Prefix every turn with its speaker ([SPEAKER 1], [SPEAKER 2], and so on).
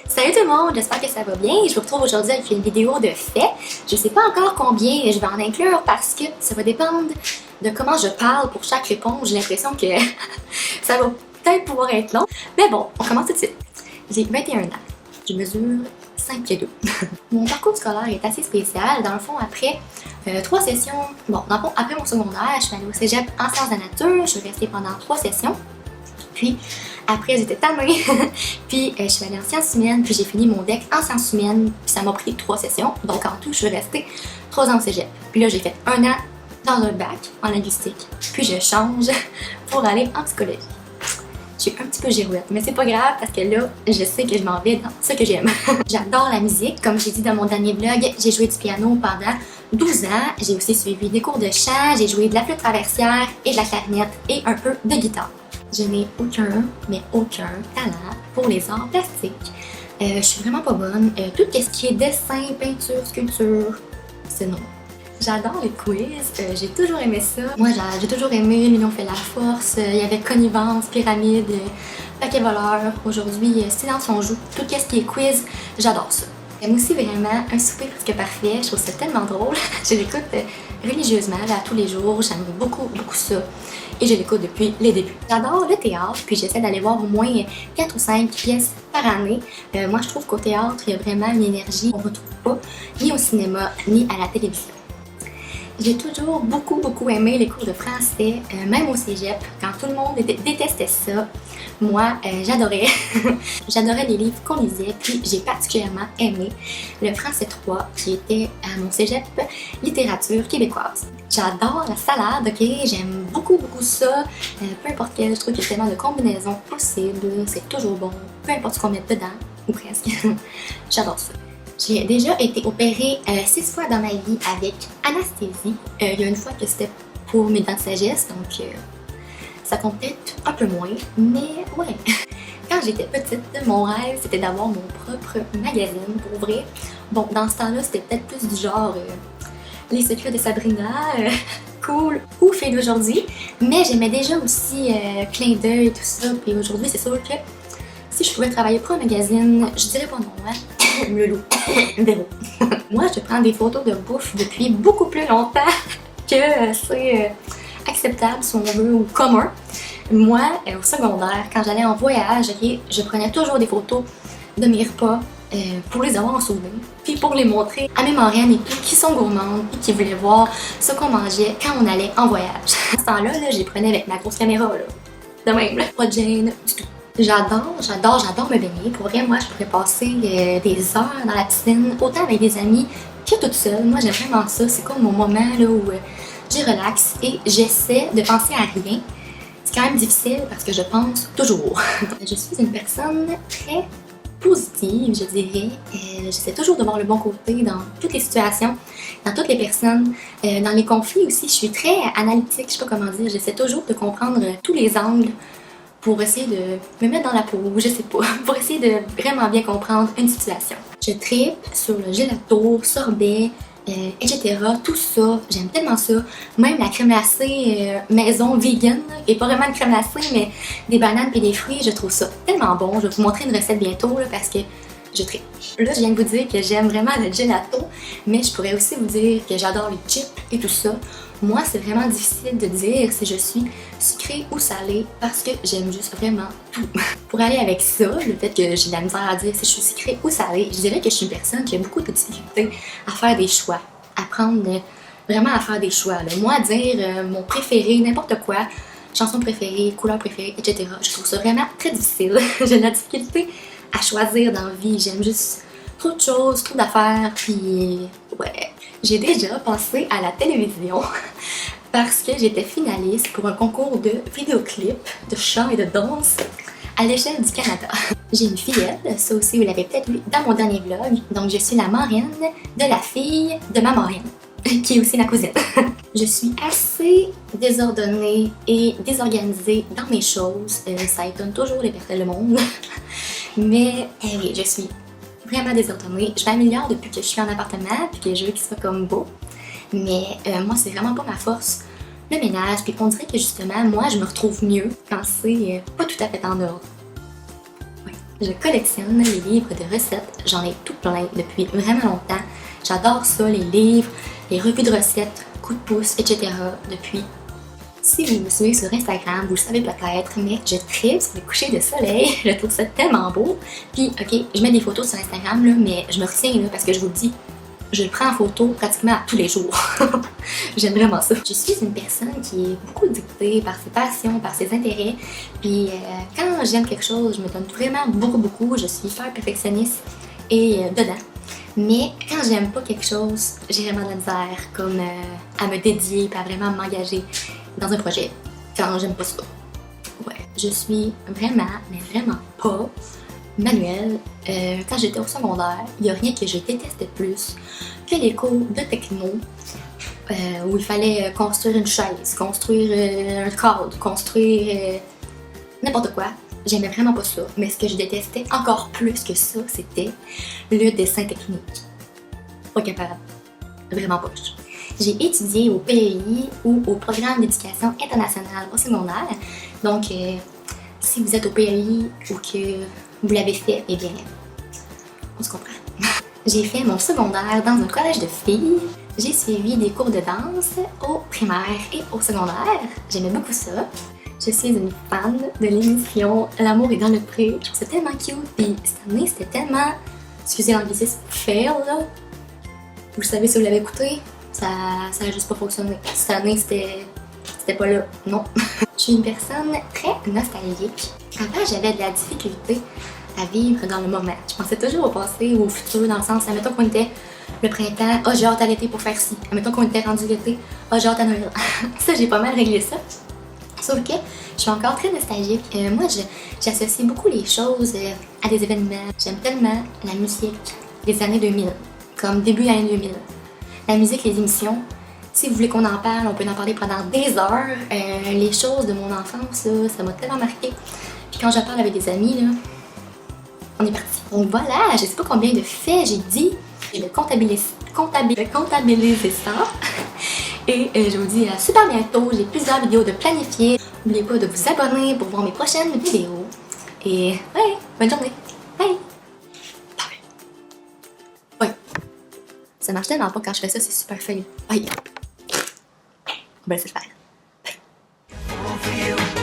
[SPEAKER 1] Salut tout le monde, j'espère que ça va bien. Je vous retrouve aujourd'hui avec une vidéo de fait. Je sais pas encore combien je vais en inclure parce que ça va dépendre de comment je parle pour chaque réponse. J'ai l'impression que ça va peut-être pouvoir être long. Mais bon, on commence tout de suite. J'ai 21 ans. Je mesure 5 pieds 2. Mon parcours scolaire est assez spécial. Dans le fond, après 3 sessions, bon, dans le fond, après mon secondaire, je suis allée au cégep en sciences de la nature. Je suis restée pendant 3 sessions. Puis après, j'étais tannée. Puis je suis allée en sciences humaines, puis j'ai fini mon DEC en sciences humaines, puis ça m'a pris 3 sessions. Donc en tout, je suis restée 3 ans au cégep. Puis là, j'ai fait 1 an dans un bac en linguistique. Puis je change pour aller en psychologie. Je suis un petit peu girouette, mais c'est pas grave parce que là, je sais que je m'en vais dans ce que j'aime. J'adore la musique. Comme j'ai dit dans mon dernier vlog, j'ai joué du piano pendant 12 ans. J'ai aussi suivi des cours de chant, j'ai joué de la flûte traversière et de la clarinette et un peu de guitare. Je n'ai aucun talent pour les arts plastiques. Je suis vraiment pas bonne. Tout ce qui est dessin, peinture, sculpture, c'est non. J'adore les quiz, j'ai toujours aimé ça. Moi, j'ai toujours aimé l'union fait la force, il y avait connivence, pyramide, paquet voleur. Aujourd'hui, silence on joue, tout ce qui est quiz, j'adore ça. J'aime aussi vraiment un souper presque parfait, je trouve ça tellement drôle. Je l'écoute religieusement là, tous les jours, j'aime beaucoup ça. Et je l'écoute depuis les débuts. J'adore le théâtre, puis j'essaie d'aller voir au moins 4 ou 5 pièces par année. Moi, je trouve qu'au théâtre, il y a vraiment une énergie qu'on ne retrouve pas ni au cinéma, ni à la télévision. J'ai toujours beaucoup aimé les cours de français, même au cégep, quand tout le monde détestait ça. Moi, j'adorais. J'adorais les livres qu'on lisait, puis j'ai particulièrement aimé le français 3 qui était à mon cégep littérature québécoise. J'adore la salade, ok? J'aime beaucoup ça. Peu importe quelle, je trouve qu'il y a tellement de combinaisons possibles. C'est toujours bon, peu importe ce qu'on met dedans, ou presque. J'adore ça. J'ai déjà été opérée 6 fois dans ma vie avec anesthésie. Il y a une fois que c'était pour mes dents de sagesse, donc ça compte peut-être un peu moins, mais ouais. Quand j'étais petite, mon rêve c'était d'avoir mon propre magazine pour ouvrir. Bon, dans ce temps-là, c'était peut-être plus du genre Les secrets de Sabrina, cool, ou Fille d'aujourd'hui, mais j'aimais déjà aussi Clin d'œil et tout ça, puis aujourd'hui c'est sûr que si je pouvais travailler pour un magazine, je dirais pas non, hein? Le loup. Véro. Moi, je prends des photos de bouffe depuis beaucoup plus longtemps que c'est acceptable, si on veut, ou commun. Moi, au secondaire, quand j'allais en voyage, je prenais toujours des photos de mes repas pour les avoir en souvenir, puis pour les montrer à mes marraines et tout, qui sont gourmandes et qui voulaient voir ce qu'on mangeait quand on allait en voyage. À ce temps-là, je les prenais avec ma grosse caméra, là. De même, là. Pas de gêne, du tout. J'adore me baigner. Pour vrai, moi, je pourrais passer des heures dans la piscine, autant avec des amis que toute seule. Moi, j'aime vraiment ça. C'est comme mon moment là où j'y relaxe et j'essaie de penser à rien. C'est quand même difficile parce que je pense toujours. Je suis une personne très positive, je dirais. J'essaie toujours de voir le bon côté dans toutes les situations, dans toutes les personnes. Dans les conflits aussi, je suis très analytique, je sais pas comment dire. J'essaie toujours de comprendre tous les angles pour essayer de me mettre dans la peau, je sais pas, pour essayer de vraiment bien comprendre une situation. Je tripe sur le gelato, sorbet, etc. Tout ça, j'aime tellement ça. Même la crème glacée maison vegan, et pas vraiment de crème glacée, mais des bananes et des fruits, je trouve ça tellement bon. Je vais vous montrer une recette bientôt là, parce que je tripe. Là, je viens de vous dire que j'aime vraiment le gelato, mais je pourrais aussi vous dire que j'adore les chips et tout ça. Moi, c'est vraiment difficile de dire si je suis sucrée ou salée parce que j'aime juste vraiment tout. Pour aller avec ça, le fait que j'ai de la misère à dire si je suis sucrée ou salée, je dirais que je suis une personne qui a beaucoup de difficultés à faire des choix, à prendre vraiment à faire des choix. Là. Moi, dire mon préféré, n'importe quoi, chanson préférée, couleur préférée, etc., je trouve ça vraiment très difficile. J'ai de la difficulté à choisir dans la vie. J'aime juste trop de choses, trop d'affaires, puis ouais. J'ai déjà passé à la télévision parce que j'étais finaliste pour un concours de vidéoclips, de chant et de danse à l'échelle du Canada. J'ai une fillette, ça aussi vous l'avez peut-être vu dans mon dernier vlog, donc je suis la marraine de la fille de ma marraine, qui est aussi ma cousine. Je suis assez désordonnée et désorganisée dans mes choses, ça étonne toujours les personnes du monde, mais oui, je suis vraiment désordonnée. Je m'améliore depuis que je suis en appartement puis que je veux qu'il soit comme beau. Mais moi, c'est vraiment pas ma force. Le ménage, puis on dirait que justement, moi, je me retrouve mieux quand c'est pas tout à fait en ordre. Ouais. Je collectionne les livres de recettes. J'en ai tout plein depuis vraiment longtemps. J'adore ça, les livres, les revues de recettes, coups de pouce, etc. depuis. Si vous me suivez sur Instagram, vous le savez peut-être, mais je tripe sur le coucher de soleil. Je trouve ça tellement beau. Puis, ok, je mets des photos sur Instagram, là, mais je me retiens là, parce que je vous le dis, je le prends en photo pratiquement tous les jours. J'aime vraiment ça. Je suis une personne qui est beaucoup dictée par ses passions, par ses intérêts. Puis quand j'aime quelque chose, je me donne vraiment beaucoup. Je suis hyper perfectionniste et dedans. Mais quand j'aime pas quelque chose, j'ai vraiment de la misère comme à me dédier, puis à vraiment m'engager dans un projet quand j'aime pas ça. Ouais, je suis vraiment, mais vraiment pas manuel. Quand j'étais au secondaire, il n'y a rien que je détestais plus que les cours de techno où il fallait construire une chaise, construire un cadre, construire n'importe quoi. J'aimais vraiment pas ça. Mais ce que je détestais encore plus que ça, c'était le dessin technique. Pas capable. Vraiment pas. J'ai étudié au PEI ou au programme d'éducation internationale au secondaire. Donc, si vous êtes au PEI ou que vous l'avez fait, eh bien, on se comprend. J'ai fait mon secondaire dans un collège de filles. J'ai suivi des cours de danse au primaire et au secondaire. J'aimais beaucoup ça. Je suis une fan de l'émission L'amour est dans le pré. Je trouve ça tellement cute. Puis cette année, c'était tellement, excusez l'anglicisme, fail là. Vous savez si vous l'avez écouté, ça a juste pas fonctionné. Cette année, c'était pas là, non. Je suis une personne très nostalgique. Avant, j'avais de la difficulté à vivre dans le moment. Je pensais toujours au passé ou au futur, dans le sens, admettons qu'on était le printemps, j'ai hâte à l'été pour faire ci. Admettons qu'on était rendu l'été, j'ai hâte à Noël. Ça, j'ai pas mal réglé ça. Sauf que je suis encore très nostalgique. Moi, j'associe beaucoup les choses à des événements. J'aime tellement la musique des années 2000, comme début années 2000. La musique, les émissions. Si vous voulez qu'on en parle, on peut en parler pendant des heures. Les choses de mon enfance, là, ça m'a tellement marqué. Puis quand je parle avec des amis, là, on est parti. Donc voilà, je sais pas combien de faits j'ai dit. Je vais comptabiliser ça. Et je vous dis à super bientôt. J'ai plusieurs vidéos de planifier. N'oubliez pas de vous abonner pour voir mes prochaines vidéos. Et ouais, bonne journée. Bye. Bye. Ça marche tellement pas quand je fais ça, c'est super fun. Bye. On va laisser le faire. Bye.